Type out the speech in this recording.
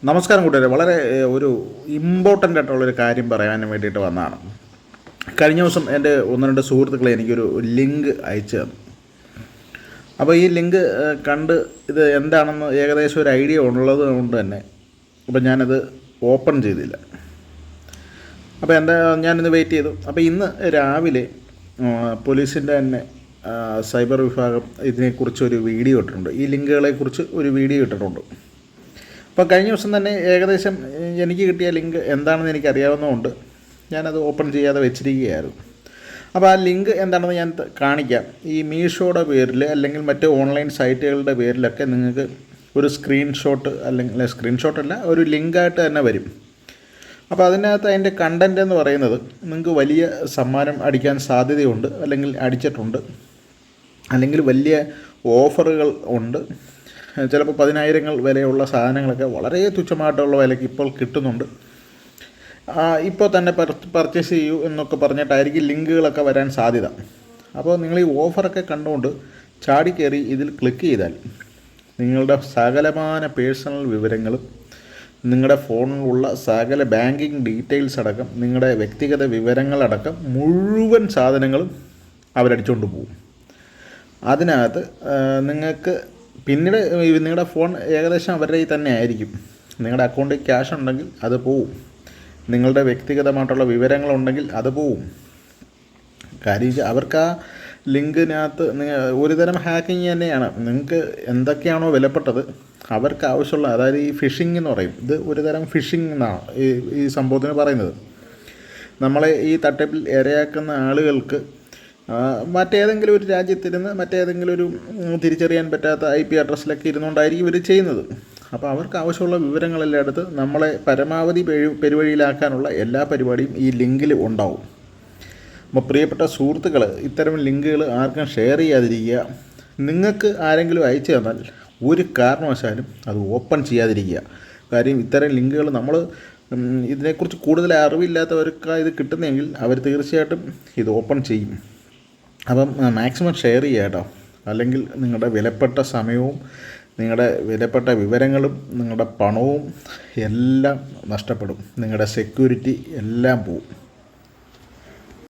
നമസ്കാരം കൂട്ടുകാരെ, വളരെ ഒരു ഇമ്പോർട്ടൻ്റ് ആയിട്ടുള്ളൊരു കാര്യം പറയാൻ വേണ്ടിയിട്ട് വന്നതാണ്. കഴിഞ്ഞ ദിവസം എൻ്റെ ഒന്ന് രണ്ട് സുഹൃത്തുക്കളെ എനിക്കൊരു ലിങ്ക് അയച്ചു തന്നു. അപ്പോൾ ഈ ലിങ്ക് കണ്ട് ഇത് എന്താണെന്ന് ഏകദേശം ഒരു ഐഡിയ ഉള്ളത് കൊണ്ട് തന്നെ അപ്പോൾ ഞാനത് ഓപ്പൺ ചെയ്തില്ല. അപ്പോൾ ഞാനിന്ന് വെയിറ്റ് ചെയ്തു. അപ്പോൾ ഇന്ന് രാവിലെ പോലീസിൻ്റെ തന്നെ സൈബർ വിഭാഗം ഇതിനെക്കുറിച്ചൊരു വീഡിയോ ഇട്ടിട്ടുണ്ട്. ഈ ലിങ്കുകളെക്കുറിച്ച് ഒരു വീഡിയോ ഇട്ടിട്ടുണ്ട്. അപ്പോൾ കഴിഞ്ഞ ദിവസം തന്നെ ഏകദേശം എനിക്ക് കിട്ടിയ ലിങ്ക് എന്താണെന്ന് എനിക്കറിയാവുന്നതുകൊണ്ട് ഞാനത് ഓപ്പൺ ചെയ്യാതെ വെച്ചിരിക്കുകയായിരുന്നു. അപ്പോൾ ആ ലിങ്ക് എന്താണെന്ന് ഞാൻ കാണിക്കാം. ഈ മീഷോയുടെ പേരിൽ അല്ലെങ്കിൽ മറ്റ് ഓൺലൈൻ സൈറ്റുകളുടെ പേരിലൊക്കെ നിങ്ങൾക്ക് ഒരു സ്ക്രീൻഷോട്ട് അല്ലെങ്കിൽ സ്ക്രീൻഷോട്ടല്ല, ഒരു ലിങ്കായിട്ട് തന്നെ വരും. അപ്പോൾ അതിനകത്ത് അതിൻ്റെ കണ്ടൻറ്റ് എന്ന് പറയുന്നത് നിങ്ങൾക്ക് വലിയ സമ്മാനം അടിക്കാൻ സാധ്യതയുണ്ട്, അല്ലെങ്കിൽ അടിച്ചിട്ടുണ്ട്, അല്ലെങ്കിൽ വലിയ ഓഫറുകൾ ഉണ്ട്. ചിലപ്പോൾ 10,000 വിലയുള്ള സാധനങ്ങളൊക്കെ വളരെ തുച്ഛമായിട്ടുള്ള വിലയ്ക്ക് ഇപ്പോൾ കിട്ടുന്നുണ്ട്. ഇപ്പോൾ തന്നെ പർച്ചേസ് ചെയ്യൂ എന്നൊക്കെ പറഞ്ഞിട്ടായിരിക്കും ലിങ്കുകളൊക്കെ വരാൻ സാധ്യത. അപ്പോൾ നിങ്ങൾ ഈ ഓഫറൊക്കെ കണ്ടുകൊണ്ട് ചാടിക്കയറി ഇതിൽ ക്ലിക്ക് ചെയ്താൽ നിങ്ങളുടെ സകലമാന പേഴ്സണൽ വിവരങ്ങളും, നിങ്ങളുടെ ഫോണിലുള്ള സകല ബാങ്കിങ് ഡീറ്റെയിൽസ് അടക്കം, നിങ്ങളുടെ വ്യക്തിഗത വിവരങ്ങളടക്കം മുഴുവൻ സാധനങ്ങളും അവരടിച്ചുകൊണ്ട് പോകും. അതിനകത്ത് നിങ്ങൾക്ക് പിന്നീട് നിങ്ങളുടെ ഫോൺ ഏകദേശം അവരുടെ തന്നെ ആയിരിക്കും. നിങ്ങളുടെ അക്കൗണ്ടിൽ ക്യാഷ് ഉണ്ടെങ്കിൽ അത് പോവും, നിങ്ങളുടെ വ്യക്തിഗതമായിട്ടുള്ള വിവരങ്ങളുണ്ടെങ്കിൽ അത് പോവും. കാര്യം അവർക്ക് ആ ലിങ്കിനകത്ത് ഒരുതരം ഹാക്കിങ് തന്നെയാണ്. നിങ്ങൾക്ക് എന്തൊക്കെയാണോ വിലപ്പെട്ടത് അവർക്ക് ആവശ്യമുള്ള, അതായത് ഈ ഫിഷിംഗ് എന്ന് പറയും, ഇത് ഒരുതരം ഫിഷിംഗ് എന്നാണ് ഈ സംഭവത്തിന് പറയുന്നത്. നമ്മളെ ഈ തട്ടിപ്പിൽ ഇരയാക്കുന്ന ആളുകൾക്ക് മറ്റേതെങ്കിലും ഒരു രാജ്യത്തിരുന്ന് മറ്റേതെങ്കിലും ഒരു തിരിച്ചറിയാൻ പറ്റാത്ത IP അഡ്രസ്സിലൊക്കെ ഇരുന്നുകൊണ്ടായിരിക്കും ഇവർ ചെയ്യുന്നത്. അപ്പോൾ അവർക്ക് ആവശ്യമുള്ള വിവരങ്ങളെല്ലാം എടുത്ത് നമ്മളെ പരമാവധി പെരുവഴിയിലാക്കാനുള്ള എല്ലാ പരിപാടിയും ഈ ലിങ്കിൽ ഉണ്ടാവും. അപ്പോൾ പ്രിയപ്പെട്ട സുഹൃത്തുക്കൾ, ഇത്തരം ലിങ്കുകൾ ആർക്കും ഷെയർ ചെയ്യാതിരിക്കുക. നിങ്ങൾക്ക് ആരെങ്കിലും അയച്ചു തന്നാൽ ഒരു കാരണവശാലും അത് ഓപ്പൺ ചെയ്യാതിരിക്കുക. കാര്യം ഇത്തരം ലിങ്കുകൾ ഇതിനെക്കുറിച്ച് കൂടുതൽ അറിവില്ലാത്തവർക്കാണ് ഇത് കിട്ടുന്നതെങ്കിൽ അവർ തീർച്ചയായിട്ടും ഇത് ഓപ്പൺ ചെയ്യും. അപ്പം മാക്സിമം ഷെയർ ചെയ്യുക കേട്ടോ. അല്ലെങ്കിൽ നിങ്ങളുടെ വിലപ്പെട്ട സമയവും നിങ്ങളുടെ വിലപ്പെട്ട വിവരങ്ങളും നിങ്ങളുടെ പണവും എല്ലാം നഷ്ടപ്പെടും. നിങ്ങളുടെ സെക്യൂരിറ്റി എല്ലാം പോവും.